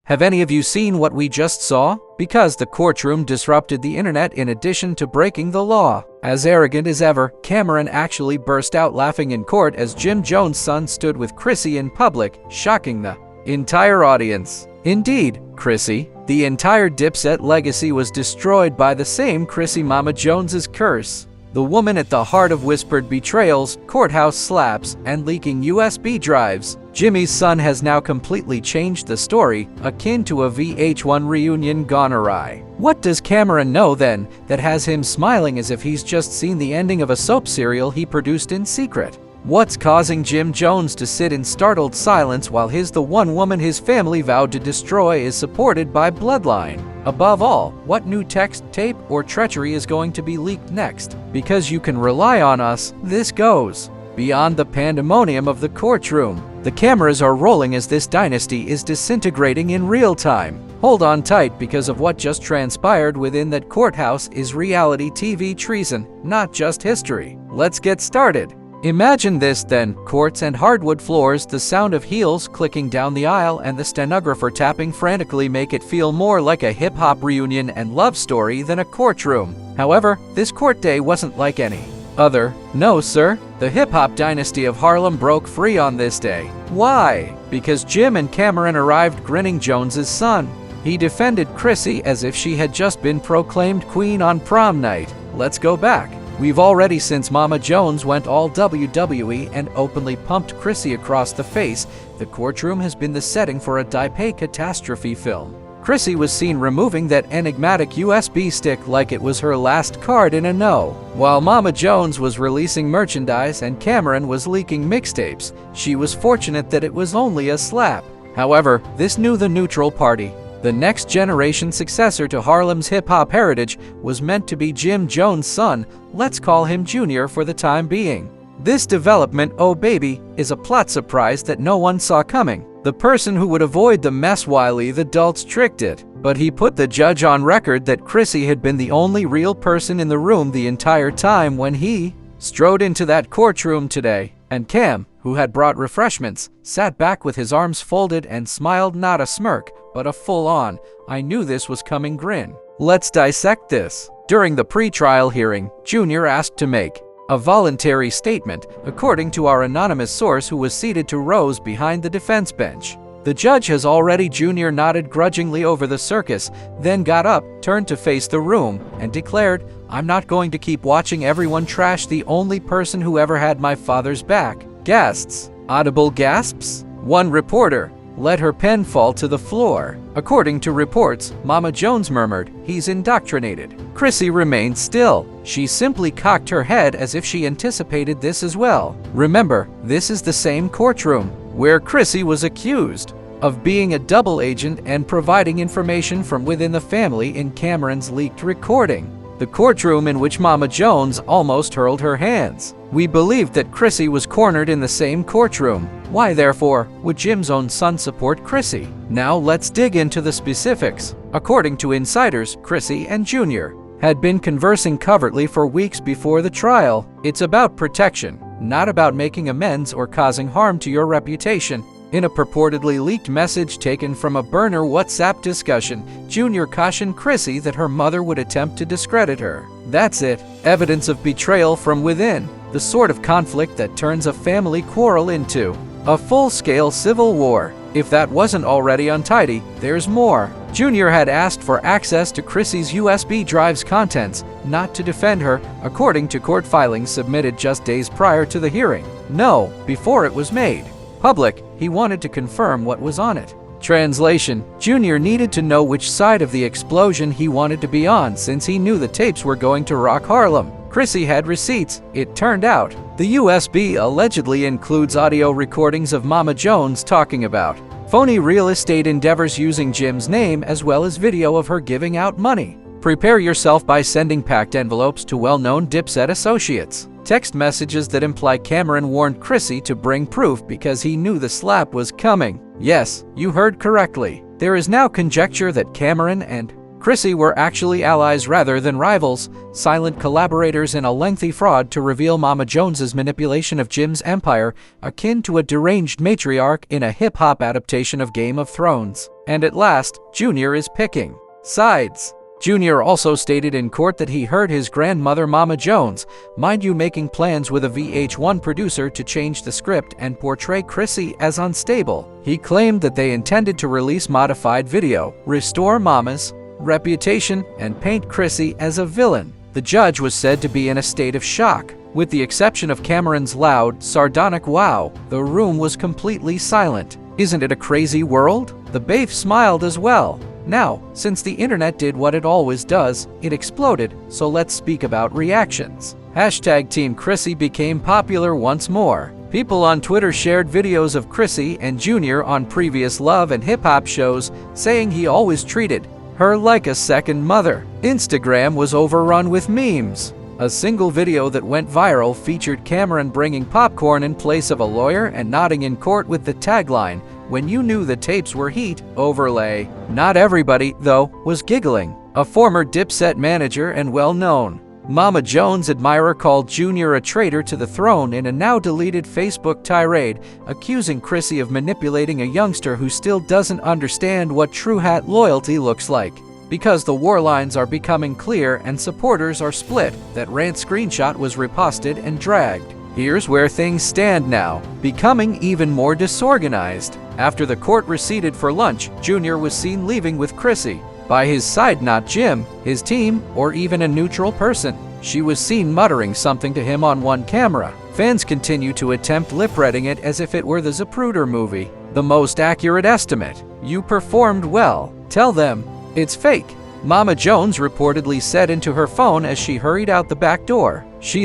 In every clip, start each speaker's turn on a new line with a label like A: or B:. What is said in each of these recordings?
A: Have any of you seen what we just saw? Because the courtroom disrupted the internet in addition to breaking the law. As arrogant as ever, Cameron actually burst out laughing in court as Jim Jones' son stood with Chrissy in public, shocking the entire audience. Indeed, Chrissy, the entire Dipset legacy was destroyed by the same Chrissy Mama Jones's curse. The woman at the heart of whispered betrayals, courthouse slaps, and leaking USB drives. Jimmy's son has now completely changed the story, akin to a VH1 reunion gone awry. What does Cameron know then that has him smiling as if he's just seen the ending of a soap serial he produced in secret? What's causing Jim Jones to sit in startled silence while the one woman his family vowed to destroy is supported by bloodline? Above all, what new text, tape, or treachery is going to be leaked next? Because you can rely on us, this goes. Beyond the pandemonium of the courtroom, the cameras are rolling as this dynasty is disintegrating in real time. Hold on tight because of what just transpired within that courthouse is reality TV treason, not just history. Let's get started. Imagine this then, courts and hardwood floors, the sound of heels clicking down the aisle and the stenographer tapping frantically make it feel more like a hip-hop reunion and love story than a courtroom. However, this court day wasn't like any other. No, sir. The hip-hop dynasty of Harlem broke free on this day. Why? Because Jim and Cameron arrived grinning Jones's son. He defended Chrissy as if she had just been proclaimed queen on prom night. Let's go back. We've already, since Mama Jones went all WWE and openly pumped Chrissy across the face, the courtroom has been the setting for a Daipe catastrophe film. Chrissy was seen removing that enigmatic USB stick like it was her last card in a no. While Mama Jones was releasing merchandise and Cameron was leaking mixtapes, she was fortunate that it was only a slap. However, this knew the neutral party. The next generation successor to Harlem's hip-hop heritage was meant to be Jim Jones' son. Let's call him Junior for the time being. This development, oh baby, is a plot surprise that no one saw coming. The person who would avoid the mess while the adults tricked it. But he put the judge on record that Chrissy had been the only real person in the room the entire time when he strode into that courtroom today. And Cam, who had brought refreshments, sat back with his arms folded and smiled, not a smirk, but a full-on, I knew this was coming grin. Let's dissect this. During the pre-trial hearing, Junior asked to make a voluntary statement, according to our anonymous source who was seated 2 rows behind the defense bench. The judge has already. Junior nodded grudgingly over the circus, then got up, turned to face the room, and declared, I'm not going to keep watching everyone trash the only person who ever had my father's back. Gasps. Audible gasps. One reporter let her pen fall to the floor. According to reports, Mama Jones murmured, he's indoctrinated. Chrissy remained still. She simply cocked her head as if she anticipated this as well. Remember, this is the same courtroom where Chrissy was accused of being a double agent and providing information from within the family in Cameron's leaked recording. The courtroom in which Mama Jones almost hurled her hands. We believed that Chrissy was cornered in the same courtroom. Why, therefore, would Jim's own son support Chrissy? Now let's dig into the specifics. According to insiders, Chrissy and Junior had been conversing covertly for weeks before the trial. It's about protection, not about making amends or causing harm to your reputation. In a purportedly leaked message taken from a burner WhatsApp discussion, Junior cautioned Chrissy that her mother would attempt to discredit her. That's it. Evidence of betrayal from within. The sort of conflict that turns a family quarrel into a full-scale civil war. If that wasn't already untidy, there's more. Junior had asked for access to Chrissy's USB drive's contents, not to defend her, according to court filings submitted just days prior to the hearing. No, before it was made public, he wanted to confirm what was on it. Translation: Junior needed to know which side of the explosion he wanted to be on since he knew the tapes were going to rock Harlem. Chrissy had receipts, it turned out. The USB allegedly includes audio recordings of Mama Jones talking about phony real estate endeavors using Jim's name as well as video of her giving out money. Prepare yourself by sending packed envelopes to well-known Dipset associates. Text messages that imply Cameron warned Chrissy to bring proof because he knew the slap was coming. Yes, you heard correctly. There is now conjecture that Cameron and Chrissy were actually allies rather than rivals, silent collaborators in a lengthy fraud to reveal Mama Jones's manipulation of Jim's empire, akin to a deranged matriarch in a hip-hop adaptation of Game of Thrones. And at last, Junior is picking sides. Junior also stated in court that he heard his grandmother Mama Jones, mind you, making plans with a VH1 producer to change the script and portray Chrissy as unstable. He claimed that they intended to release modified video, restore Mama's reputation, and paint Chrissy as a villain. The judge was said to be in a state of shock. With the exception of Cameron's loud, sardonic wow, the room was completely silent. Isn't it a crazy world? The babe smiled as well. Now, since the internet did what it always does, it exploded, so let's speak about reactions. Hashtag Team Chrissy became popular once more. People on Twitter shared videos of Chrissy and Junior on previous love and hip-hop shows, saying he always treated her like a second mother. Instagram was overrun with memes. A single video that went viral featured Cameron bringing popcorn in place of a lawyer and nodding in court with the tagline, "When you knew the tapes were heat," overlay. Not everybody, though, was giggling. A former Dipset manager and well-known Mama Jones admirer called Junior a traitor to the throne in a now-deleted Facebook tirade, accusing Chrissy of manipulating a youngster who still doesn't understand what true hat loyalty looks like. Because the war lines are becoming clear and supporters are split, that rant screenshot was reposted and dragged. Here's where things stand now, becoming even more disorganized. After the court receded for lunch, Junior was seen leaving with Chrissy. By his side, not Jim, his team, or even a neutral person. She was seen muttering something to him on one camera. Fans continue to attempt lip-reading it as if it were the Zapruder movie. The most accurate estimate. "You performed well. Tell them it's fake," Mama Jones reportedly said into her phone as she hurried out the back door.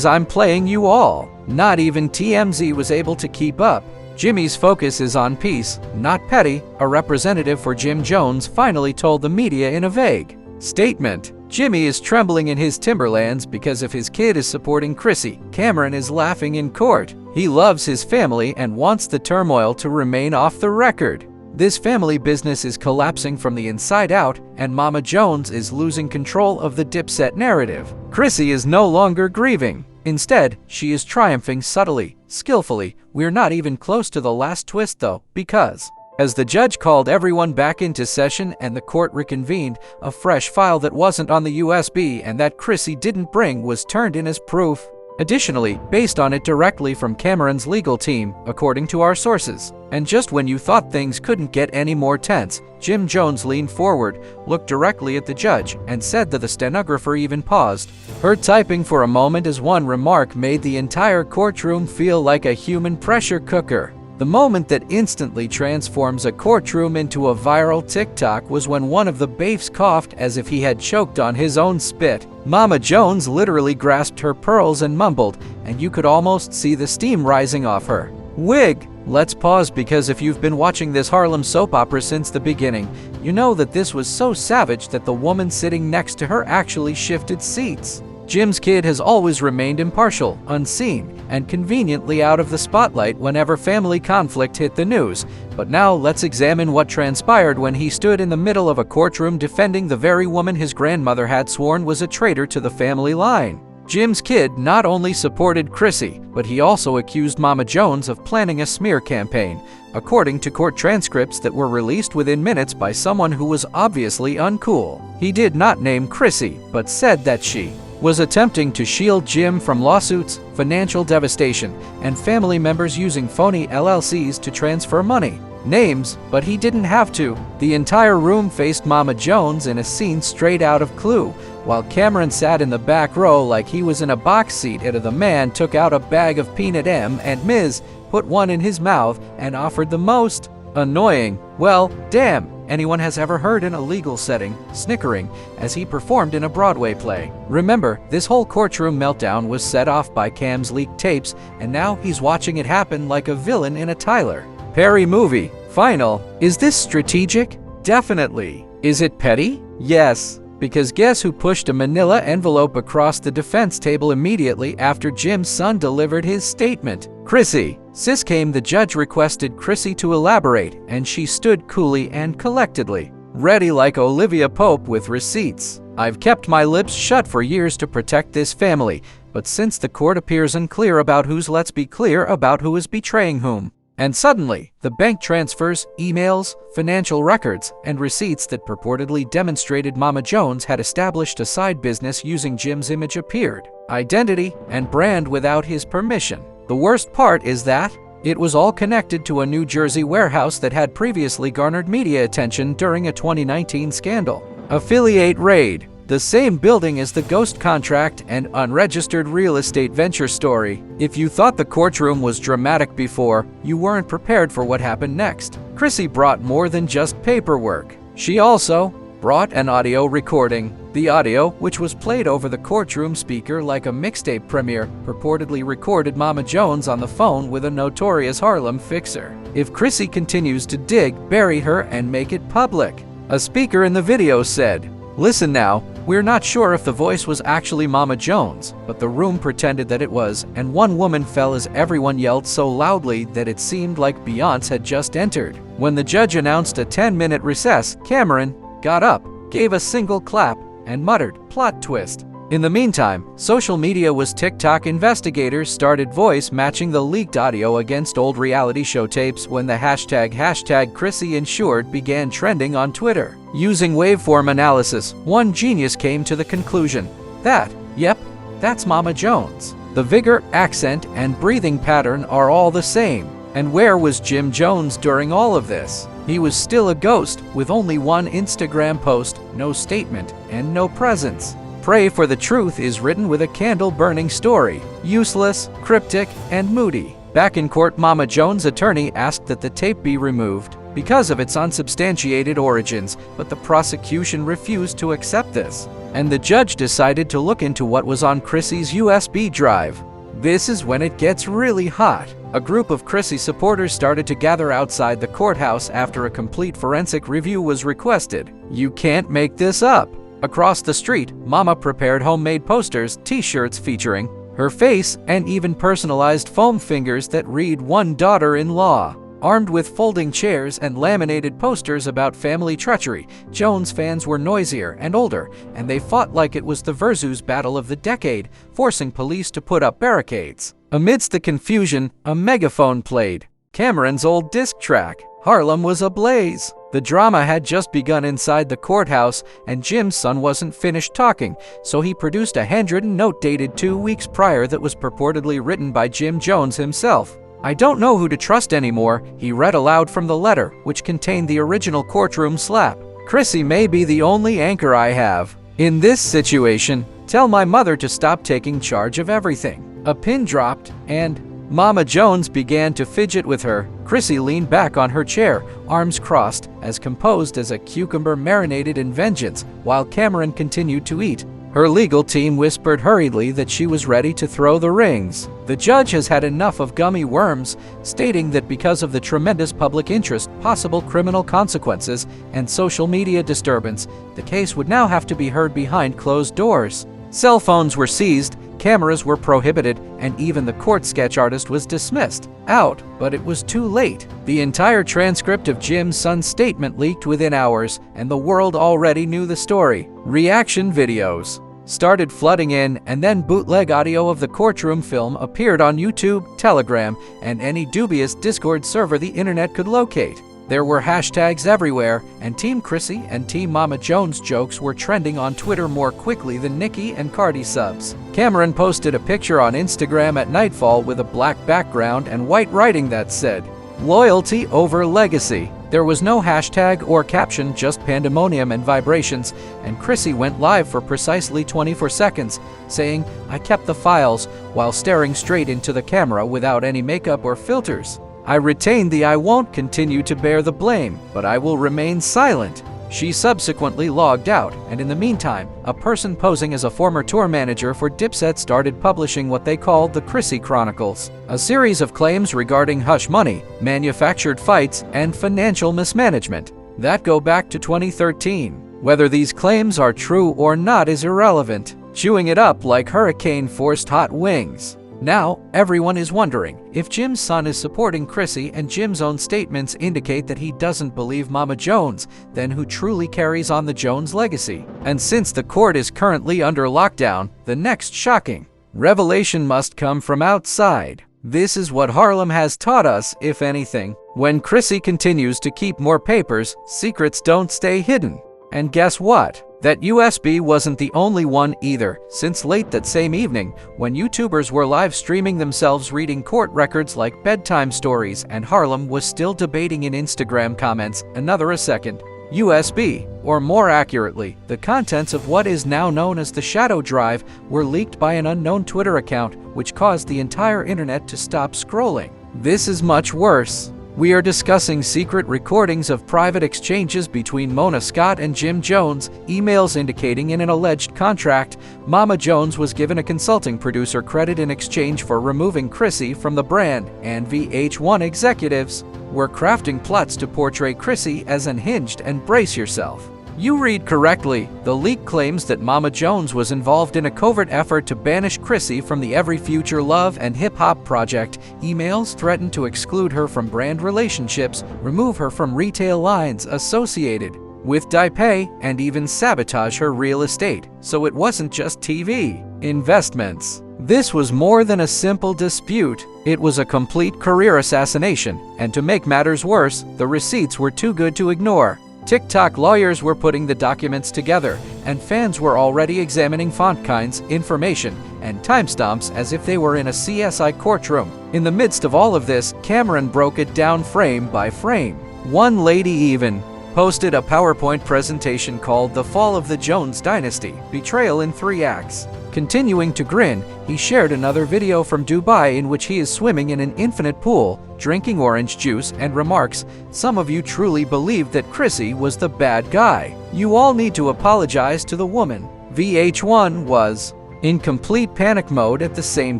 A: "I'm playing you all." Not even TMZ was able to keep up. Jimmy's focus is on peace, not petty, a representative for Jim Jones finally told the media in a vague statement. Jimmy is trembling in his Timberlands because if his kid is supporting Chrissy, Cameron is laughing in court. He loves his family and wants the turmoil to remain off the record. This family business is collapsing from the inside out, and Mama Jones is losing control of the Dipset narrative. Chrissy is no longer grieving. Instead, she is triumphing subtly, skillfully. We're not even close to the last twist though, because as the judge called everyone back into session and the court reconvened, a fresh file that wasn't on the USB and that Chrissy didn't bring was turned in as proof. Additionally, based on it directly from Cameron's legal team, according to our sources. And just when you thought things couldn't get any more tense, Jim Jones leaned forward, looked directly at the judge, and said that the stenographer even paused. Her typing for a moment as one remark made the entire courtroom feel like a human pressure cooker. The moment that instantly transforms a courtroom into a viral TikTok was when one of the baifs coughed as if he had choked on his own spit. Mama Jones literally grasped her pearls and mumbled, and you could almost see the steam rising off her wig. Let's pause because if you've been watching this Harlem soap opera since the beginning, you know that this was so savage that the woman sitting next to her actually shifted seats. Jim's kid has always remained impartial, unseen, and conveniently out of the spotlight whenever family conflict hit the news. But now let's examine what transpired when he stood in the middle of a courtroom defending the very woman his grandmother had sworn was a traitor to the family line. Jim's kid not only supported Chrissy, but he also accused Mama Jones of planning a smear campaign, according to court transcripts that were released within minutes by someone who was obviously uncool. He did not name Chrissy, but said that she was attempting to shield Jim from lawsuits, financial devastation, and family members using phony LLCs to transfer money. Names, but he didn't have to. The entire room faced Mama Jones in a scene straight out of Clue, while Cameron sat in the back row like he was in a box seat and the man took out a bag of peanut M and Ms. put one in his mouth and offered the most annoying, well, damn, anyone has ever heard in a legal setting, snickering, as he performed in a Broadway play. Remember, this whole courtroom meltdown was set off by Cam's leaked tapes, and now he's watching it happen like a villain in a Tyler Perry movie. Final. Is this strategic? Definitely. Is it petty? Yes. Because guess who pushed a manila envelope across the defense table immediately after Jim's son delivered his statement? Chrissy. The judge requested Chrissy to elaborate, and she stood coolly and collectedly. ready like Olivia Pope with receipts. I've kept my lips shut for years to protect this family, but since the court appears unclear about let's be clear about who is betraying whom. And suddenly, the bank transfers, emails, financial records, and receipts that purportedly demonstrated Mama Jones had established a side business using Jim's image appeared, identity, and brand without his permission. The worst part is that it was all connected to a New Jersey warehouse that had previously garnered media attention during a 2019 scandal. Affiliate raid. The same building as the ghost contract and unregistered real estate venture story. If you thought the courtroom was dramatic before, you weren't prepared for what happened next. Chrissy brought more than just paperwork. She also brought an audio recording. The audio, which was played over the courtroom speaker like a mixtape premiere, purportedly recorded Mama Jones on the phone with a notorious Harlem fixer. If Chrissy continues to dig, bury her and make it public. A speaker in the video said, "Listen now, we're not sure if the voice was actually Mama Jones, but the room pretended that it was, and one woman fell as everyone yelled so loudly that it seemed like Beyonce had just entered. When the judge announced a 10-minute recess, Cameron got up, gave a single clap, and muttered, 'Plot twist.'" In the meantime, social media was TikTok. Investigators started voice matching the leaked audio against old reality show tapes when the hashtag Chrissy Insured began trending on Twitter. Using waveform analysis, one genius came to the conclusion that, yep, that's Mama Jones. The vigor, accent, and breathing pattern are all the same. And where was Jim Jones during all of this? He was still a ghost, with only one Instagram post, no statement, and no presence. Pray for the Truth is written with a candle-burning story, useless, cryptic, and moody. Back in court, Mama Jones' attorney asked that the tape be removed because of its unsubstantiated origins, but the prosecution refused to accept this. And the judge decided to look into what was on Chrissy's USB drive. This is when it gets really hot. A group of Chrissy supporters started to gather outside the courthouse after a complete forensic review was requested. You can't make this up. Across the street, Mama prepared homemade posters, t-shirts featuring her face, and even personalized foam fingers that read "One Daughter-in-Law." Armed with folding chairs and laminated posters about family treachery, Jones fans were noisier and older, and they fought like it was the Versus battle of the decade, forcing police to put up barricades. Amidst the confusion, a megaphone played Cameron's old disc track. Harlem was ablaze. The drama had just begun inside the courthouse, and Jim's son wasn't finished talking, so he produced a handwritten note dated 2 weeks prior that was purportedly written by Jim Jones himself. "I don't know who to trust anymore," he read aloud from the letter, which contained the original courtroom slap. "Chrissy may be the only anchor I have. In this situation, tell my mother to stop taking charge of everything." A pin dropped, and Mama Jones began to fidget with her. Chrissy leaned back on her chair, arms crossed, as composed as a cucumber marinated in vengeance, while Cameron continued to eat. Her legal team whispered hurriedly that she was ready to throw the rings. The judge has had enough of gummy worms, stating that because of the tremendous public interest, possible criminal consequences, and social media disturbance, the case would now have to be heard behind closed doors. Cell phones were seized, cameras were prohibited, and even the court sketch artist was dismissed. Out, but it was too late. The entire transcript of Jim's son's statement leaked within hours, and the world already knew the story. Reaction videos started flooding in, and then bootleg audio of the courtroom film appeared on YouTube, Telegram, and any dubious Discord server the internet could locate. There were hashtags everywhere, and Team Chrissy and Team Mama Jones jokes were trending on Twitter more quickly than Nicki and Cardi subs. Cameron posted a picture on Instagram at nightfall with a black background and white writing that said, "Loyalty over legacy." There was no hashtag or caption, just pandemonium and vibrations, and Chrissy went live for precisely 24 seconds, saying, "I kept the files," while staring straight into the camera without any makeup or filters. "I retain I won't continue to bear the blame, but I will remain silent." She subsequently logged out, and in the meantime, a person posing as a former tour manager for Dipset started publishing what they called the Chrissy Chronicles, a series of claims regarding hush money, manufactured fights, and financial mismanagement that go back to 2013. Whether these claims are true or not is irrelevant. Chewing it up like hurricane-forced hot wings. Now, everyone is wondering if Jim's son is supporting Chrissy, and Jim's own statements indicate that he doesn't believe Mama Jones, then who truly carries on the Jones legacy? And since the court is currently under lockdown, the next shocking revelation must come from outside. This is what Harlem has taught us, if anything. When Chrissy continues to keep more papers, secrets don't stay hidden. And guess what? That USB wasn't the only one either, since late that same evening, when YouTubers were live streaming themselves reading court records like bedtime stories, and Harlem was still debating in Instagram comments, another a second, USB, or more accurately, the contents of what is now known as the shadow drive, were leaked by an unknown Twitter account, which caused the entire internet to stop scrolling. This is much worse. We are discussing secret recordings of private exchanges between Mona Scott and Jim Jones, emails indicating in an alleged contract, Mama Jones was given a consulting producer credit in exchange for removing Chrissy from the brand, and VH1 executives were crafting plots to portray Chrissy as unhinged. And brace yourself. You read correctly. The leak claims that Mama Jones was involved in a covert effort to banish Chrissy from the Every Future Love and Hip Hop project. Emails threatened to exclude her from brand relationships, remove her from retail lines associated with Dipay, and even sabotage her real estate. So it wasn't just TV investments. This was more than a simple dispute. It was a complete career assassination, and to make matters worse, the receipts were too good to ignore. TikTok lawyers were putting the documents together, and fans were already examining font kinds, information, and timestamps as if they were in a CSI courtroom. In the midst of all of this, Cameron broke it down frame by frame. One lady even posted a PowerPoint presentation called The Fall of the Jones Dynasty, Betrayal in 3 Acts. Continuing to grin, he shared another video from Dubai in which he is swimming in an infinite pool, drinking orange juice, and remarks, "Some of you truly believed that Chrissy was the bad guy. You all need to apologize to the woman." VH1 was in complete panic mode at the same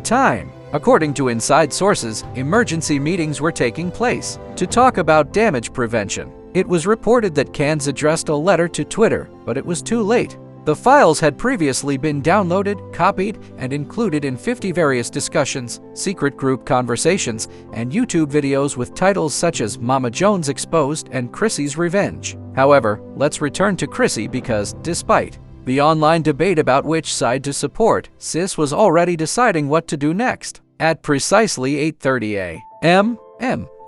A: time. According to inside sources, emergency meetings were taking place to talk about damage prevention. It was reported that Cannes addressed a letter to Twitter, but it was too late. The files had previously been downloaded, copied, and included in 50 various discussions, secret group conversations, and YouTube videos with titles such as Mama Jones Exposed and Chrissy's Revenge. However, let's return to Chrissy because, despite the online debate about which side to support, Sis was already deciding what to do next. At precisely 8:30 a.m.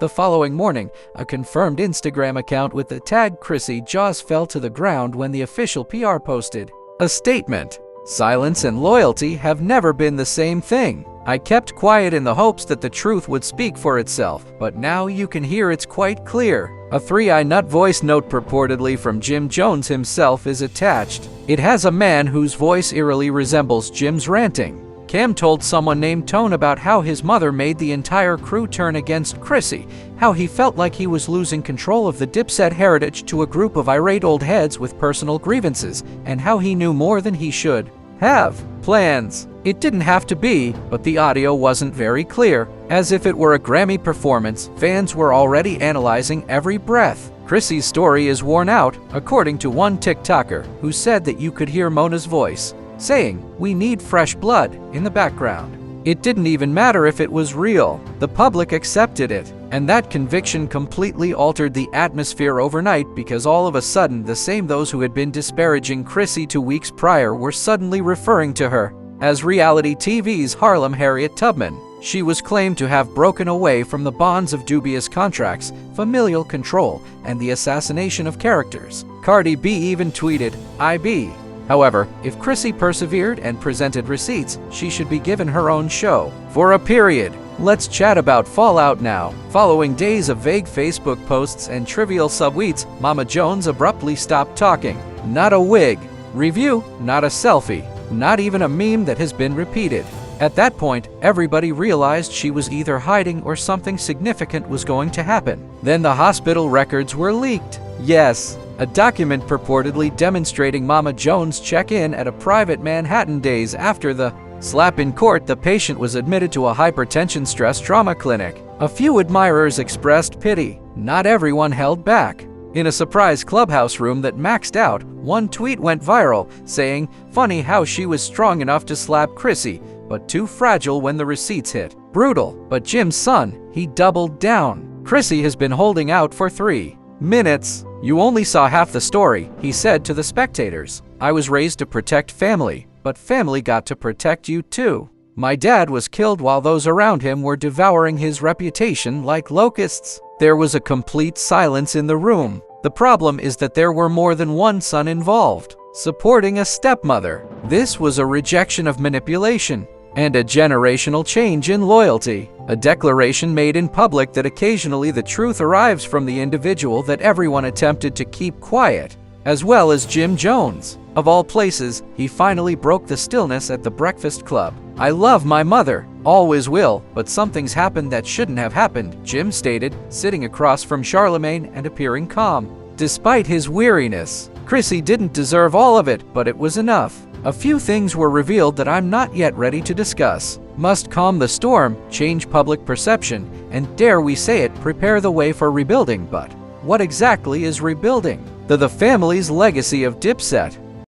A: the following morning, a confirmed Instagram account with the tag Chrissy jaws fell to the ground when the official PR posted a statement. "Silence and loyalty have never been the same thing. I kept quiet in the hopes that the truth would speak for itself, but now you can hear it's quite clear." A 3i nut voice note purportedly from Jim Jones himself is attached. It has a man whose voice eerily resembles Jim's ranting. Cam told someone named Tone about how his mother made the entire crew turn against Chrissy, how he felt like he was losing control of the Dipset heritage to a group of irate old heads with personal grievances, and how he knew more than he should have. Plans. It didn't have to be, but the audio wasn't very clear. As if it were a Grammy performance, fans were already analyzing every breath. Chrissy's story is worn out, according to one TikToker, who said that you could hear Mona's voice saying, "We need fresh blood," in the background. It didn't even matter if it was real. The public accepted it, and that conviction completely altered the atmosphere overnight because all of a sudden those who had been disparaging Chrissy 2 weeks prior were suddenly referring to her as reality TV's Harlem Harriet Tubman. She was claimed to have broken away from the bonds of dubious contracts, familial control, and the assassination of characters. Cardi B even tweeted, "IB." However, if Chrissy persevered and presented receipts, she should be given her own show for a period. Let's chat about fallout now. Following days of vague Facebook posts and trivial subtweets, Mama Jones abruptly stopped talking. Not a wig review, not a selfie, not even a meme that has been repeated. At that point, everybody realized she was either hiding or something significant was going to happen. Then the hospital records were leaked. Yes, a document purportedly demonstrating Mama Jones' check-in at a private Manhattan days after the slap in court. The patient was admitted to a hypertension stress trauma clinic. A few admirers expressed pity. Not everyone held back. In a surprise clubhouse room that maxed out, one tweet went viral saying, "Funny how she was strong enough to slap Chrissy, but too fragile when the receipts hit. Brutal. But Jim's son, he doubled down. Chrissy has been holding out for 3 minutes. You only saw half the story, he said to the spectators. I was raised to protect family, but family got to protect you too. My dad was killed while those around him were devouring his reputation like locusts. There was a complete silence in the room. The problem is that there were more than one son involved, supporting a stepmother. This was a rejection of manipulation and a generational change in loyalty. A declaration made in public that occasionally the truth arrives from the individual that everyone attempted to keep quiet, as well as Jim Jones. Of all places, he finally broke the stillness at the Breakfast Club. I love my mother, always will, but something's happened that shouldn't have happened, Jim stated, sitting across from Charlemagne and appearing calm. Despite his weariness, Chrissy didn't deserve all of it, but it was enough. A few things were revealed that I'm not yet ready to discuss. Must calm the storm, change public perception, and dare we say it, prepare the way for rebuilding. But what exactly is rebuilding? The family's legacy of Dipset.